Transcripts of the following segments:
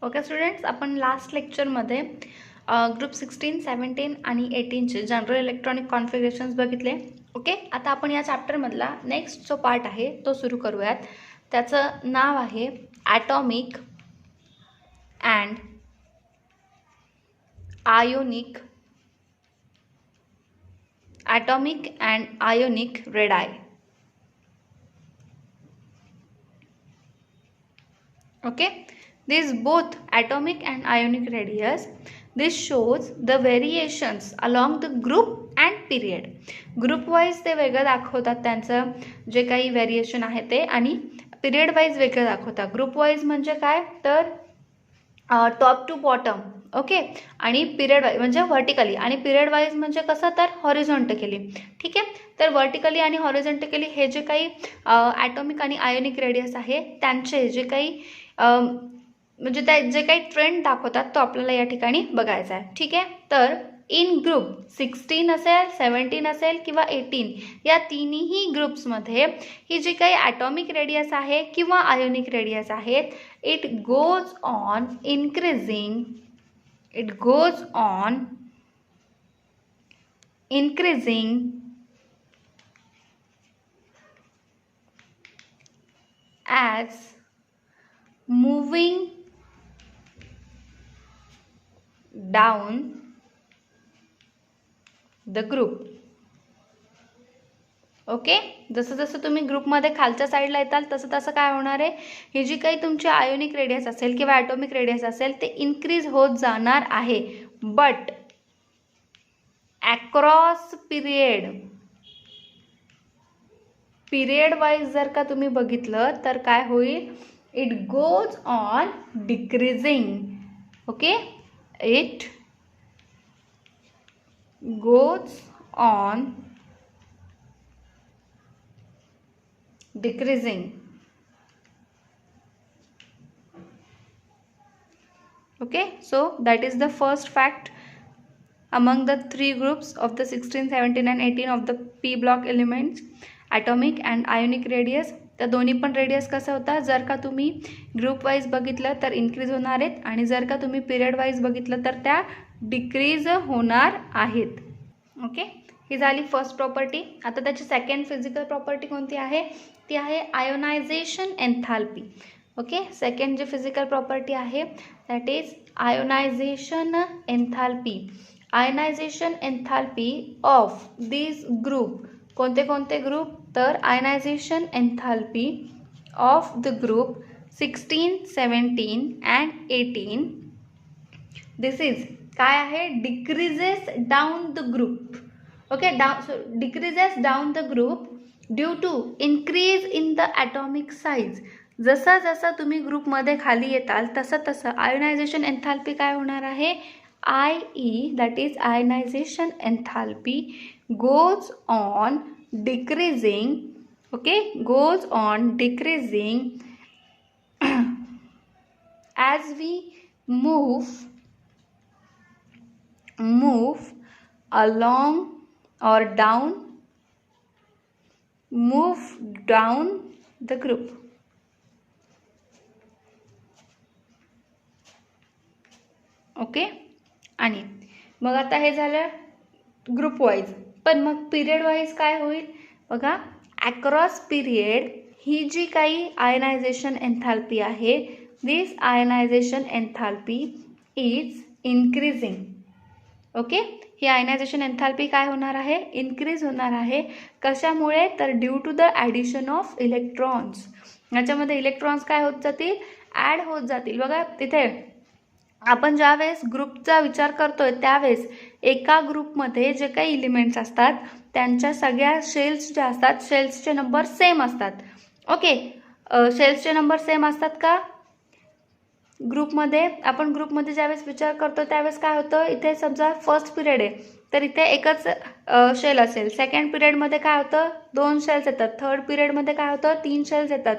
Okay students, आपण last लेक्चरमध्ये group 16, 17 आणि 18चे जनरल इलेक्ट्रॉनिक कॉन्फिगरेशन्स बघितले. ओके, आता आपण या चॅप्टरमधला नेक्स्ट जो पार्ट आहे तो सुरू करूयात. त्याचं नाव आहे atomic and ionic radii. Okay, these both atomic and ionic radius. This shows the variations along the group and period. Group wise ते वेगळं दाखवतात, त्यांचं जे काही व्हेरिएशन आहे ते, आणि पिरियड वाईज वेगळं दाखवतात. ग्रुप वाईज म्हणजे काय तर टॉप टू बॉटम. ओके, आणि पिरियड वाईज म्हणजे व्हर्टिकली, आणि पिरियड वाईज म्हणजे कसं तर हॉरिझॉन्टली. ठीक आहे, तर व्हर्टिकली आणि हॉरिझॉन्टली हे जे काही ॲटॉमिक आणि आयोनिक रेडियस आहे त्यांचे जे काही म्हणजे त्या जे काही ट्रेंड दाखवतात तो आपल्याला या ठिकाणी बघायचा आहे. ठीक आहे, तर इन ग्रुप 16 असेल, 17 असेल किंवा 18 या तिन्ही ग्रुप्समध्ये ही जी काही ॲटॉमिक रेडियस आहे किंवा आयोनिक रेडियस आहेत, it goes on increasing as moving down the group. Okay, जसं जसं तुम्ही ग्रुपमध्ये खालच्या साईडला येताल तसं तसं काय होणार आहे, ही जी काही तुमची आयोनिक रेडियस असेल किंवा ॲटॉमिक रेडियस असेल ते इन्क्रीज होत जाणार आहे. बट अक्रॉस पिरियड वाईज जर का तुम्ही बघितलं तर काय होईल, it goes on decreasing. Okay, it goes on decreasing. Okay, so that is the first fact among the three groups of the 16, 17 and 18 of the p block elements, atomic and ionic radius. त्या दोन्ही पण radius कसं होता, जर का तुम्ही group wise बघितलं तर इन्क्रीज होणार आहेत, आणि जर का तुम्ही पिरियड वाईज बघितलं तर त्या डिक्रीज होणार आहेत. ओके, ही झाली फर्स्ट प्रॉपर्टी. आता त्याची सेकंड फिजिकल प्रॉपर्टी कोणती आहे, ती आहे आयोनायझेशन एन्थाल्पी. ओके, सेकंड जी फिजिकल प्रॉपर्टी आहे that is ionisation enthalpy. Ionisation enthalpy of this group. कोणते कोणते ग्रुप तर ionisation enthalpy of the group 16, 17 and 18. This is काय आहे, decreases down the group. Okay, decreases down the group due to increase in the atomic size. जसा जसा तुम्ही ग्रुपमध्ये खाली येताल तसं तसं आयोनायझेशन एन्थाल्पी काय होणार आहे, IE, that is ionisation enthalpy goes on decreasing. Okay, goes on decreasing as we move along or move down the group. Okay, आणि मग आता हे झालं ग्रुप वाईज. पण मग पिरियड वाईज काय होईल बघा, अक्रॉस पिरियड ही जी काही आयनायझेशन एन्थाल्पी आहे, this ionisation enthalpy is increasing. Okay, ही आयनायझेशन एन्थाल्पी काय होणार आहे, इन्क्रीज होणार आहे. कशामुळे तर due to the addition of electrons. याच्यामध्ये इलेक्ट्रॉन्स काय होत जातील, ॲड होत जातील. बघा तिथे आपण ज्यावेळेस ग्रुपचा विचार करतोय त्यावेळेस एका ग्रुपमध्ये जे काही एलिमेंट्स असतात त्यांच्या सगळ्या शेल्स ज्या असतात, शेल्सचे नंबर सेम असतात. ओके, शेल्सचे नंबर सेम असतात का ग्रुपमध्ये. आपण ग्रुपमध्ये ज्यावेळेस विचार करतो त्यावेळेस काय होतं, इथे समजा फर्स्ट पिरियड आहे तर इथे एकच शेल असेल. सेकंड पिरियडमध्ये काय होतं, 2 शेल्स येतात. थर्ड पिरियडमध्ये काय होतं, 3 शेल्स येतात.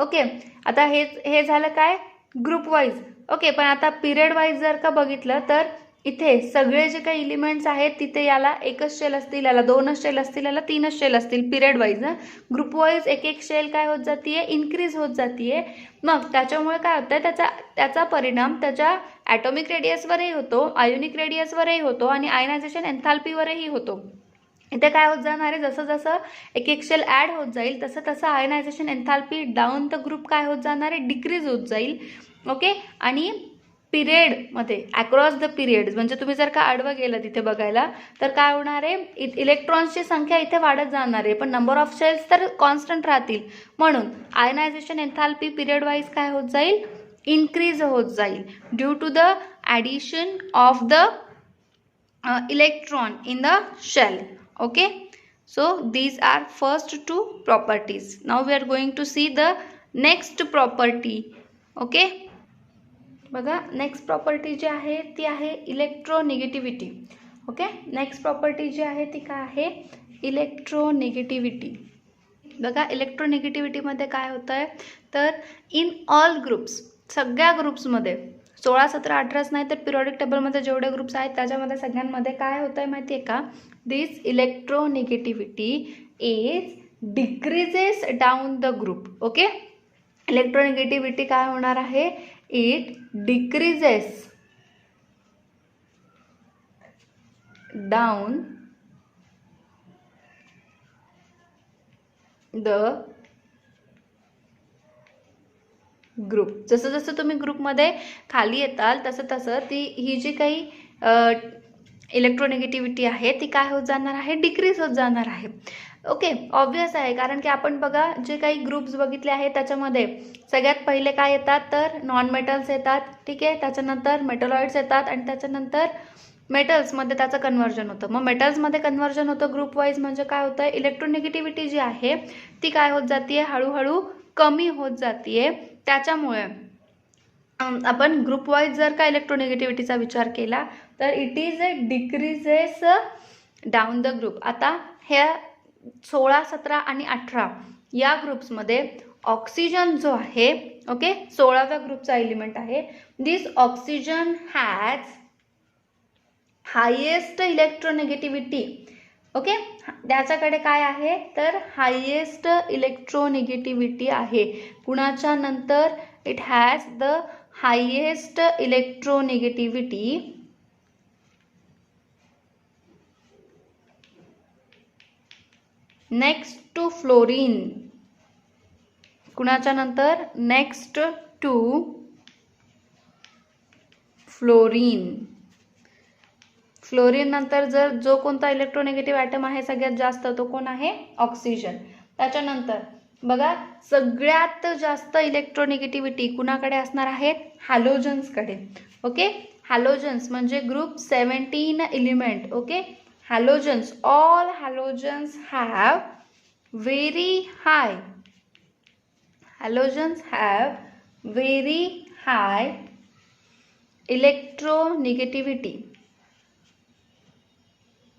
ओके, आता हे झालं काय ग्रुप वाईज. ओके, पण आता पिरियड वाईज जर का बघितलं तर इथे सगळे जे काही एलिमेंट्स आहेत तिथे याला एकच शेल असतील, याला दोनच शेल असतील, याला तीनच शेल असतील पिरियड वाईज. ग्रुप वाईज एक एक शेल काय होत जातीये, इन्क्रीज होत जातीये. मग त्याच्यामुळे काय होतंय, त्याचा परिणाम त्याच्या ॲटॉमिक रेडियसवरही होतो, आयोनिक रेडियसवरही होतो आणि आयनायझेशन एन्थाल्पीवरही होतो. इथे काय होत जाणार आहे, जसं जसं एक एक शेल ॲड होत जाईल तसं तसं ionization enthalpy down the group काय होत जाणार आहे, डिक्रीज होत जाईल. ओके. आणि पिरियडमध्ये अक्रॉस द पिरियड्स म्हणजे तुम्ही जर का आडवं गेलं तिथे बघायला तर काय होणार आहे, इलेक्ट्रॉन्सची संख्या इथे वाढत जाणार आहे पण नंबर ऑफ शेल्स तर कॉन्स्टंट राहतील. म्हणून आयनायझेशन एन्थाल्पी पिरियड वाईज काय होत जाईल, इन्क्रीज होत जाईल due to the addition of the electron in the shell. Okay, so these are first two properties. Now we are going to see the next property. Okay, बघा next property जी आहे ती आहे electronegativity. Okay, next property जी आहे ती काय आहे, electronegativity. बघा इलेक्ट्रोनिगेटिव्हिटीमध्ये काय होतं आहे तर इन ऑल ग्रुप्स, सगळ्या ग्रुप्समध्ये 16, 17, 18च नाही तर पिरियडिक टेबलमध्ये जेवढे ग्रुप्स आहेत त्याच्यामध्ये सगळ्यांमध्ये काय होतं आहे माहिती आहे का, this electronegativity is decreases down the group. Okay, electronegativity काय होणार आहे, it decreases down the group. जसं जसं तुम्ही ग्रुपमध्ये खाली येताल तसं तसं ही जी काही इलेक्ट्रोनिगेटिव्हिटी आहे ती काय होत जाणार आहे, डिक्रीज होत जाणार आहे. ओके, ऑब्वियस आहे कारण की आपण बघा जे काही ग्रुप्स बघितले आहेत त्याच्यामध्ये सगळ्यात पहिले काय येतात तर नॉन मेटल्स येतात. ठीक आहे, त्याच्यानंतर मेटलॉइड्स येतात आणि त्याच्यानंतर मेटल्समध्ये त्याचं कन्व्हर्जन होतं. मग मेटल्समध्ये कन्व्हर्जन होतं ग्रुप वाईज म्हणजे काय होतं, इलेक्ट्रोनिगेटिव्हिटी जी आहे ती काय होत जाते, हळूहळू कमी होत जाते. त्याच्यामुळे आपण ग्रुप वाईज जर का इलेक्ट्रोनिगेटिव्हिटीचा विचार केला तर it is a decreases down the group. आता ह्या 16, 17 आणि 18 या ग्रुप्समध्ये ऑक्सिजन जो आहे, ओके 16व्या ग्रुपचा एलिमेंट आहे, this oxygen has highest electronegativity. Okay, त्याच्याकडे काय आहे तर हायेस्ट इलेक्ट्रोनिगेटिव्हिटी आहे. कुणाच्या नंतर, it has the highest electronegativity next to fluorine. कुणाच्या नंतर, नेक्स्ट टू फ्लोरीन. फ्लोरीन नंतर जर जो कोणता इलेक्ट्रोनिगेटिव्ह ॲटम आहे सगळ्यात जास्त तो कोण आहे, ऑक्सिजन. त्याच्यानंतर बघा सगळ्यात जास्त इलेक्ट्रोनिगेटिव्हिटी कुणाकडे असणार आहे, हॅलोजन्सकडे. ओके, हॅलोजन्स म्हणजे group 17 element. Okay, halogens, all halogens have very high, halogens have very high electronegativity.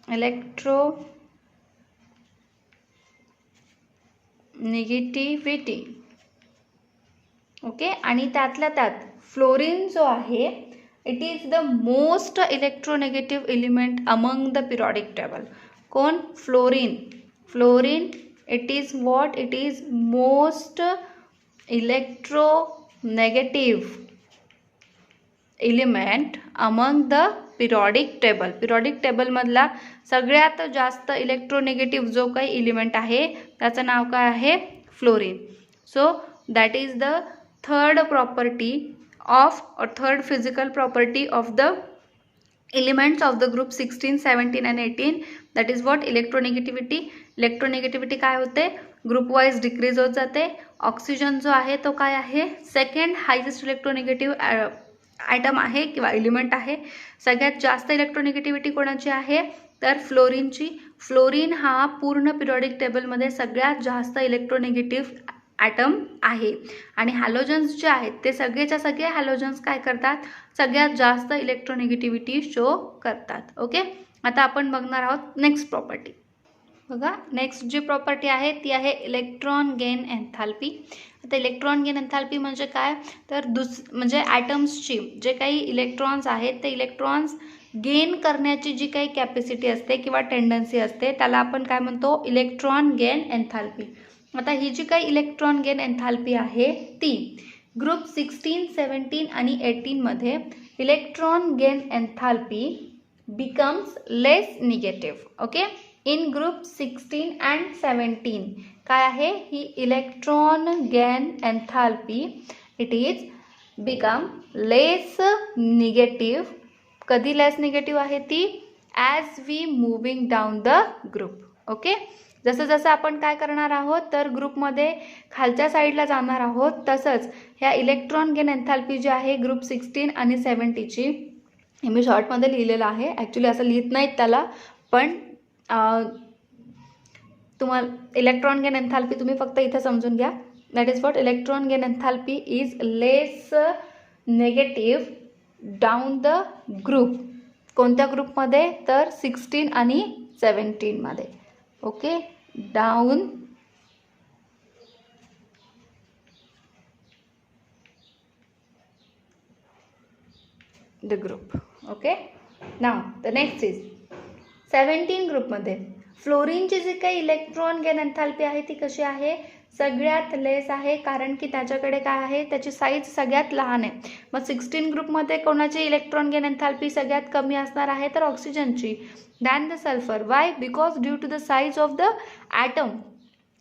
Electronegativity. Okay, आणि त्यातल्या त्यात फ्लोरीन जो आहे it is the most electronegative element among the periodic table. कोण, fluorine. Fluorine it is what, it is most electronegative element among the periodic table. Periodic टेबलमधला सगळ्यात जास्त इलेक्ट्रोनिगेटिव्ह जो काही एलिमेंट आहे त्याचं नाव काय आहे, fluorine. So that is the third property of or third physical property of the elements of the group 16, 17 and 18. That is what, electronegativity. Electronegativity काय होते, ग्रुप वाईज डिक्रीज होत जाते. ऑक्सिजन जो आहे तो काय आहे, सेकंड हायेस्ट इलेक्ट्रोनिगेटिव्ह ॲटम आहे किंवा एलिमेंट आहे. सगळ्यात जास्त इलेक्ट्रोनिगेटिव्हिटी कोणाची आहे तर फ्लोरीनची. फ्लोरीन हा पूर्ण पिरियडिक टेबलमध्ये सगळ्यात जास्त इलेक्ट्रोनिगेटिव्ह ॲटम आहे. आणि हॅलोजन्स जे आहेत ते सगळेच्या सगळे हॅलोजन्स काय करतात, सगळ्यात जास्त इलेक्ट्रोनिगेटिव्हिटी शो करतात. ओके, आता आपण बघणार आहोत नेक्स्ट प्रॉपर्टी. बघा नेक्स्ट जी प्रॉपर्टी आहे ती आहे इलेक्ट्रॉन गेन एन्थाल्पी. आता इलेक्ट्रॉन गेन एन्थाल्पी म्हणजे काय तर म्हणजे ॲटम्सची जे काही इलेक्ट्रॉन्स आहेत ते इलेक्ट्रॉन्स गेन करण्याची जी काही कॅपॅसिटी असते किंवा टेंडन्सी असते त्याला आपण काय म्हणतो, इलेक्ट्रॉन गेन एन्थॅल्पी. आता ही जी काही इलेक्ट्रॉन गेन एन्थॅल्पी आहे ती ग्रुप 16, 17 आणि 18 मध्ये electron gain enthalpy becomes less negative. Okay, in group 16 and 17 काय आहे ही electron gain enthalpy, it is become less negative. कधी लेस निगेटिव्ह आहे ती, as we moving down the group. Okay, जसं जसं आपण काय करणार आहोत तर ग्रुपमध्ये खालच्या साईडला जाणार आहोत तसंच ह्या इलेक्ट्रॉन गेन एन्थॅल्पी जी आहे ग्रुप 16 आणि 70ची, हे मी शॉर्टमध्ये लिहिलेलं आहे, ॲक्च्युली असं लिहित नाहीत त्याला, पण तुम्हाला इलेक्ट्रॉन गेन एन्थॅल्पी तुम्ही फक्त इथे समजून घ्या. That is what electron gain एन्थॅल्पी is less negative down the group. कोणत्या ग्रुपमध्ये तर 16 आणि 17 मध्ये. Okay, down the group. Okay, now the next is 17 ग्रुपमध्ये फ्लोरीनची जी काही इलेक्ट्रॉन गेन एन्थॅल्पी आहे ती कशी आहे, सगळ्यात लेस आहे, कारण की त्याच्याकडे काय आहे, त्याची साईज सगळ्यात लहान आहे. मग 16 ग्रुपमध्ये कोणाची इलेक्ट्रॉन गेन एन्थॅल्पी सगळ्यात कमी असणार आहे तर ऑक्सिजनची, than the sulphur. Why, because due to the size of the atom.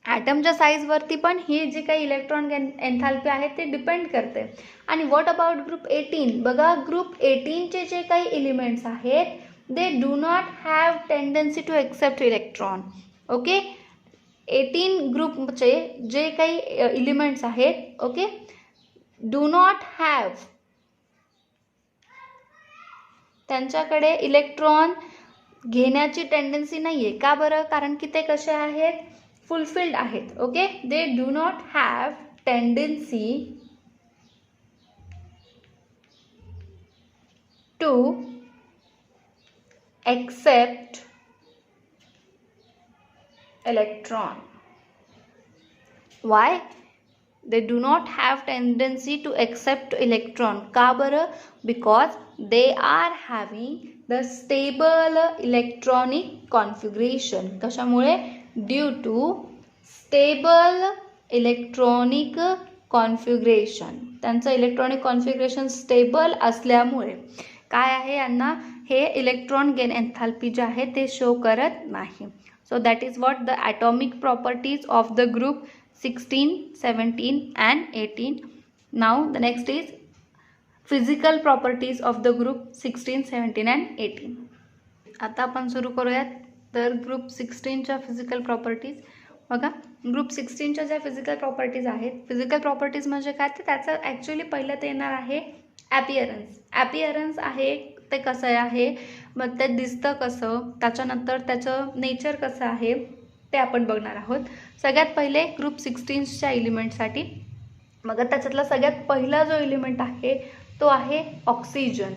ॲटमच्या साईजवरती पण ही जी काही इलेक्ट्रॉन गेन एन्थॅल्पी आहे ते डिपेंड करते. आणि व्हॉट अबाउट ग्रुप 18, बघा ग्रुप 18चे जे काही एलिमेंट्स आहेत they do not have tendency to accept electron. Okay, 18 ग्रुपचे जे काही एलिमेंट्स आहेत, ओके, डू नॉट हॅव, त्यांच्याकडे इलेक्ट्रॉन घेण्याची टेंडन्सी नाही आहे. का बरं, कारण की ते कसे आहेत, फुलफिल्ड आहेत. Okay, they do not have tendency to accept electron. Why? They do not have tendency to accept electron. का बरं, because they are having the stable electronic configuration. कशामुळे, due to stable electronic configuration. त्यांचं electronic configuration stable असल्यामुळे काय आहे यांना हे electron gain एन्थॅल्पी जे आहे ते शो करत नाही. So that is what the atomic properties of the group 16, 17 and 18. Now the next is physical properties of the group 16, 17 and 18. आता आपण सुरू करूयात तर ग्रुप 16च्या फिजिकल प्रॉपर्टीज. बघा, ग्रुप 16च्या ज्या फिजिकल प्रॉपर्टीज आहेत, फिजिकल प्रॉपर्टीज म्हणजे काय तर त्याचं ॲक्च्युली पहिलं ते येणार आहे ॲपिअरन्स. ॲपिअरन्स आहे ते कसं आहे, मग ते दिसतं कसं, त्याच्यानंतर त्याचं नेचर कसं आहे ते आपण बघणार आहोत. सगळ्यात पहिले ग्रुप 16च्या एलिमेंटसाठी, मग त्याच्यातला सगळ्यात पहिला जो एलिमेंट आहे तो आहे ऑक्सिजन.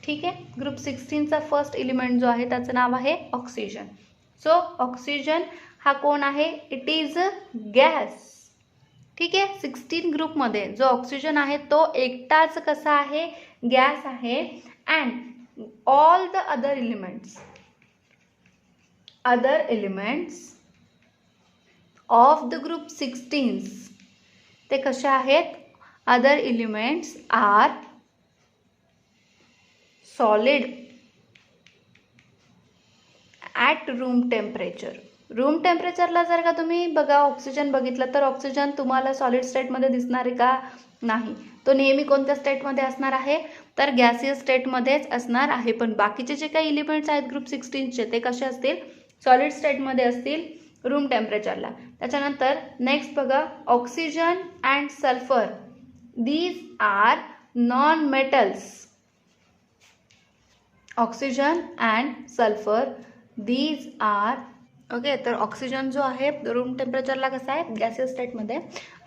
ठीक आहे, ग्रुप 16चा फर्स्ट एलिमेंट जो आहे त्याचं नाव आहे ऑक्सिजन. सो ऑक्सिजन हा कोण आहे, इट इज गॅस. ठीक आहे, 16 ग्रुपमध्ये जो ऑक्सिजन आहे तो एकटाच कसा आहे, गॅस आहे. And all the other elements of the group 16 ते कसे आहेत, other elements are solid at room temperature. Room टेम्परेचरला जर का तुम्ही बघा ऑक्सिजन बघितलं तर ऑक्सिजन तुम्हाला सॉलिड स्टेटमध्ये दिसणार आहे का, नाही. तो नेहमी कोणत्या स्टेटमध्ये असणार आहे तर गॅसियस स्टेटमध्येच असणार आहे. पण बाकीचे जे काही एलिमेंट्स आहेत ग्रुप 16चे ते कसे असतील, सॉलिड स्टेटमध्ये असतील रूम टेम्परेचरला. त्याच्यानंतर नेक्स्ट बघा, oxygen and sulphur, these are non metals. Oxygen and sulphur these are, okay, तर ऑक्सिजन जो आहे रूम टेम्परेचरला कसा आहे, गॅसियस स्टेटमध्ये.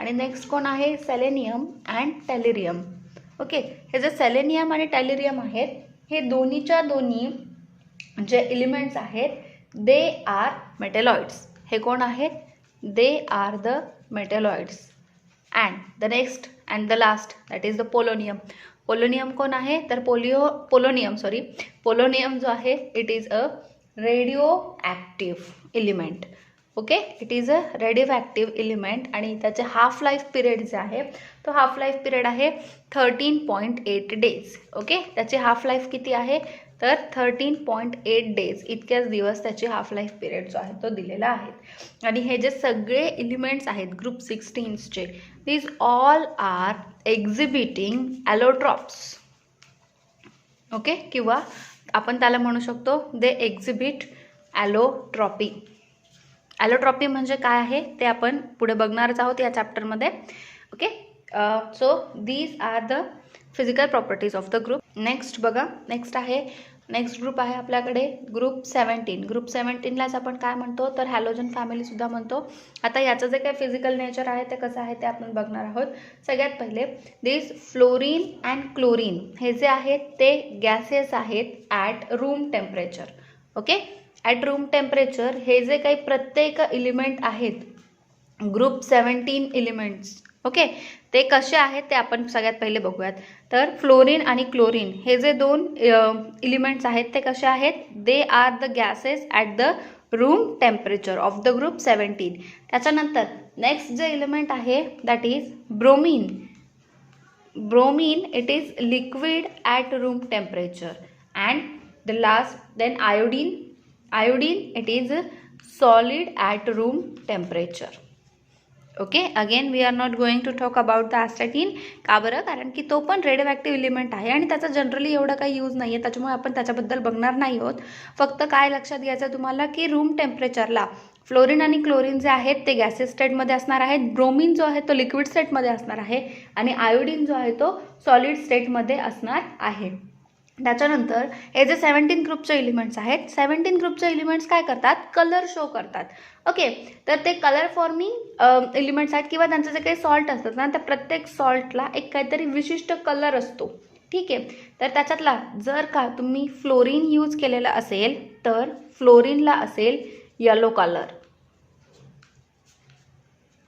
आणि नेक्स्ट कोण आहे, सेलेनियम अँड टॅलिरियम. ओके, हे जे सेलेनियम आणि टॅलिरियम आहेत हे दोन्हीच्या दोन्ही जे एलिमेंट्स आहेत दे आर मेटॅलॉइड्स. हे कोण आहेत, they are the metalloids. And the next and the last that is the polonium. Polonium कोण आहे तर पोलोनियम जो आहे it is a radio active element. Okay, it is a radio active element आणि त्याचे हाफ लाईफ पिरियड जे आहे तो हाफ लाईफ पिरियड आहे 13.8 डेज. ओके, त्याची हाफ लाईफ किती आहे तर 13.8 डेज इतक्याच दिवस त्याची हाफ लाईफ पिरियड जो आहे तो दिलेला आहे. आणि हे जे सगळे एलिमेंट्स आहेत ग्रुप 16चे these all are exhibiting allotropes. Okay, किंवा आपण त्याला म्हणू शकतो दे एक्झिबिट ॲलोट्रॉपी. ॲलोट्रॉपी म्हणजे काय आहे ते आपण पुढे बघणारच आहोत या चॅप्टरमध्ये. Okay, so these are the physical properties of the group. Next बघा, नेक्स्ट ग्रुप आहे आपल्याकडे ग्रुप 17. ग्रुप 17लाच आपण काय म्हणतो तर हॅलोजन फॅमिलीसुद्धा म्हणतो. आता याचं जे काही फिजिकल नेचर आहे ते कसं आहे ते आपण बघणार आहोत. सगळ्यात पहिले दिस फ्लोरीन अँड क्लोरीन हे जे आहेत ते गॅसेस आहेत at room temperature. Okay, at room temperature हे जे काही प्रत्येक एलिमेंट आहेत ग्रुप 17 एलिमेंट्स ओके ते कसे आहेत ते आपण सगळ्यात पहिले बघूयात. तर फ्लोरीन आणि क्लोरीन हे जे दोन एलिमेंट्स आहेत ते कसे आहेत they are the gases at the room temperature of the group 17. त्याच्यानंतर नेक्स्ट जे एलिमेंट आहे that is bromine. Bromine it is liquid at room temperature and the last then iodine. Iodine it is solid at room temperature. Okay, again we are not going to talk about the astatine. का बरं, कारण की तो पण radio active element आहे आणि त्याचा generally एवढा काही यूज नाही आहे, त्याच्यामुळे आपण त्याच्याबद्दल बघणार नाही आहोत. फक्त काय लक्षात घ्यायचं तुम्हाला की रूम टेम्परेचरला फ्लोरीन आणि क्लोरीन जे आहेत ते गॅसेस स्टेटमध्ये असणार आहेत, ब्रोमीन जो आहे तो लिक्विड स्टेटमध्ये असणार आहे आणि आयोडीन जो आहे तो सॉलिड स्टेटमध्ये असणार आहे. त्याच्यानंतर हे जे 17 ग्रुपचे एलिमेंट्स आहेत 17 ग्रुपचे एलिमेंट्स काय करतात कलर शो करतात. ओके, तर ते कलर फॉर्मिंग एलिमेंट्स आहेत किंवा त्यांचं जे काही सॉल्ट असतात ना त्या प्रत्येक सॉल्टला एक काहीतरी विशिष्ट कलर असतो. ठीक आहे, तर त्याच्यातला जर का तुम्ही फ्लोरीन यूज केलेला असेल तर फ्लोरीनला असेल येलो कलर.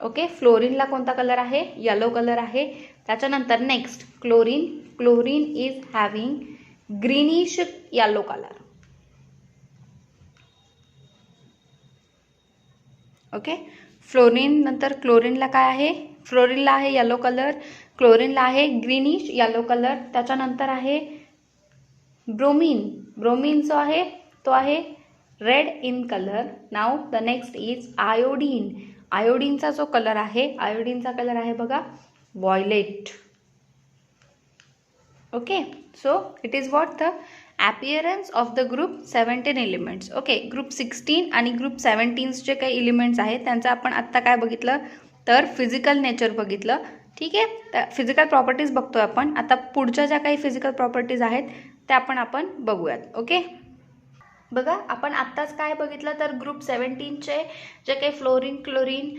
ओके, फ्लोरीनला कोणता कलर आहे येलो कलर आहे. त्याच्यानंतर next chlorine is having greenish yellow colour. Okay, fluorine नंतर क्लोरीनला काय आहे फ्लोरीनला आहे येलो कलर, क्लोरीनला आहे ग्रीनिश येलो कलर. त्याच्यानंतर आहे ब्रोमीन जो आहे तो आहे red in colour. Now the next is iodine. आयोडीनचा जो कलर आहे आयोडीनचा कलर आहे बघा violet. Okay, so it is what the appearance of the group 17 elements. Okay, group 16 आणि ग्रुप 17 जे काही एलिमेंट्स आहेत त्यांचं आपण आत्ता काय बघितलं तर फिजिकल नेचर बघितलं. ठीक आहे, तर फिजिकल प्रॉपर्टीज बघतोय आपण. आता पुढच्या ज्या काही फिजिकल प्रॉपर्टीज आहेत त्या आपण बघूयात. ओके, बघा आपण आत्ताच काय बघितलं तर ग्रुप 17चे जे काही फ्लोरीन क्लोरीन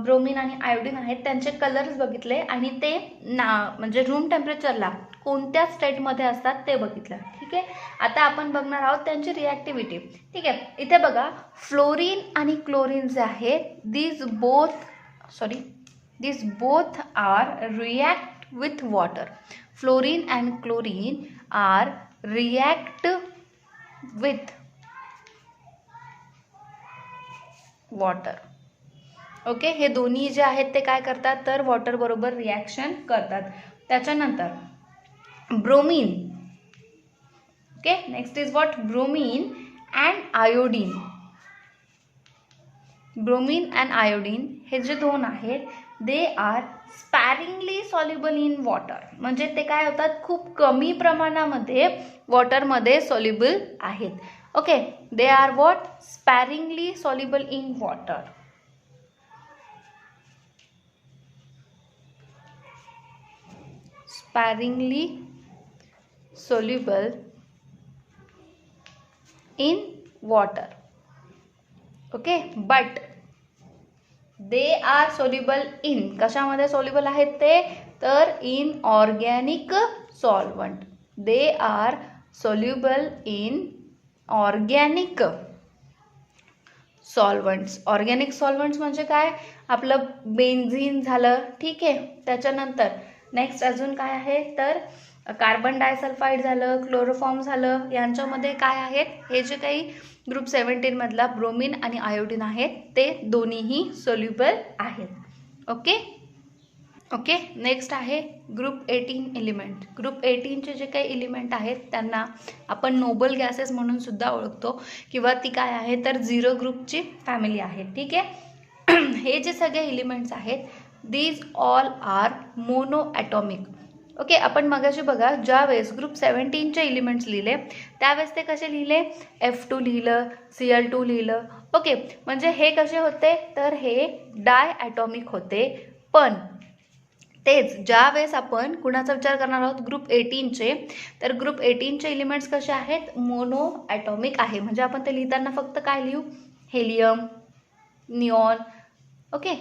ब्रोमीन आणि आयोडीन आहेत त्यांचे कलर्स बघितले आणि ते म्हणजे रूम टेम्परेचरला कोणत्या स्टेटमध्ये असतात ते बघितलं. ठीक आहे, आता आपण बघणार आहोत त्यांची रिॲक्टिव्हिटी. ठीक आहे, इथे बघा फ्लोरीन आणि क्लोरीन जे आहेत these both are react with water. Fluorine and chlorine are react with water. Okay, हे दोन्ही जे आहेत ते काय करतात तर वॉटर बरोबर रिॲक्शन करतात. त्याच्यानंतर bromine. Okay, next is what bromine and iodine. Bromine and iodine हे जे दोन आहेत they are sparingly soluble in water. म्हणजे ते काय होतात खूप कमी प्रमाणामध्ये वॉटरमध्ये सॉल्युबल आहेत. Okay, they are what sparingly soluble in water. Sparingly soluble in water. Okay, but they are soluble in कशामध्ये soluble आहेत ते तर in organic solvent. They are soluble in organic solvents. Organic solvents म्हणजे काय आपलं benzene झालं. ठीक आहे, त्याच्यानंतर नेक्स्ट अजून काय आहे तर कार्बन डायसल्फाईड झालं, क्लोरोफॉर्म झालं, यांच्यामध्ये काय आहेत, हे जे काही ग्रुप 17 मधला ब्रोमीन आणि आयोडीन आहेत ते दोन्हीही सोल्युबल आहेत. Okay okay. नेक्स्ट आहे ग्रुप 18 एलिमेंट. ग्रुप 18चे जे काही एलिमेंट आहेत त्यांना आपण नोबल गॅसेस म्हणून सुद्धा ओळखतो, किंवा ती काय आहे तर 0 ग्रुपची फॅमिली आहे. ठीक आहे. हे जे सगळे एलिमेंट्स आहेत these all are monoatomic. Okay. आपण मगाशी बघा ज्यावेळेस ग्रुप 17चे एलिमेंट्स लिहिले त्यावेळेस ते कसे लिहिले, F2 लिहिलं, Cl2 लिहिलं. ओके. म्हणजे हे कसे होते तर हे डाय ॲटॉमिक होते. पण तेच ज्या वेळेस आपण कुणाचा विचार करणार आहोत ग्रुप 18चे, तर ग्रुप 18चे एलिमेंट्स कसे आहेत, मोनो ॲटॉमिक आहे. म्हणजे आपण ते लिहिताना फक्त काय लिहू, हेलियम, निऑन, ओके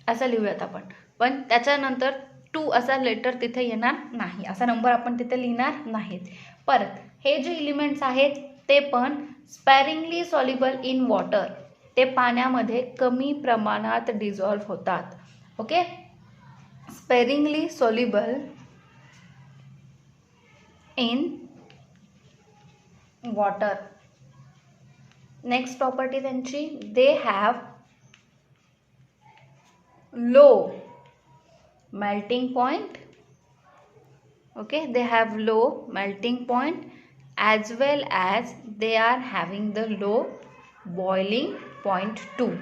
असं लिहूयात आपण. पण त्याच्यानंतर 2 असा लेटर तिथे येणार नाही, असा नंबर आपण तिथे लिहिणार नाहीत. परत हे जे एलिमेंट्स आहेत ते पण स्पॅरिंगली सॉल्युबल इन वॉटर, ते पाण्यामध्ये कमी प्रमाणात डिझॉल्व्ह होतात. Okay. sparingly soluble in water. Next property त्यांची, they have low melting point. Okay, they have low melting point as well as they are having the low boiling point too.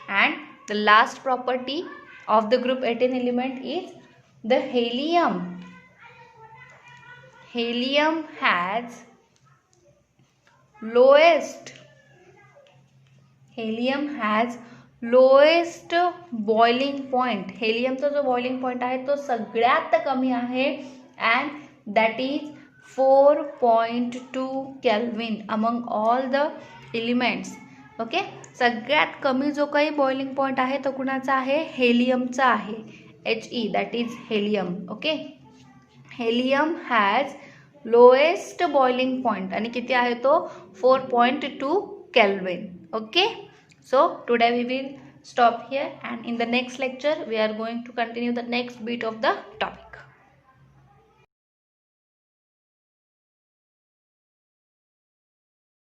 And the last property of the group 18 element is the helium. Helium has lowest boiling point. हेलियमचा जो boiling point आहे तो सगळ्यात कमी आहे, and that is 4.2 kelvin among all the elements. Okay. सगळ्यात कमी जो काही बॉइलिंग पॉइंट आहे तो कुणाचा आहे, हेलियमचा आहे. He, that is helium. Okay. Helium has lowest boiling point आणि किती आहे तो 4.2 kelvin. Okay. So today we will stop here, and in the next lecture we are going to continue the next bit of the topic.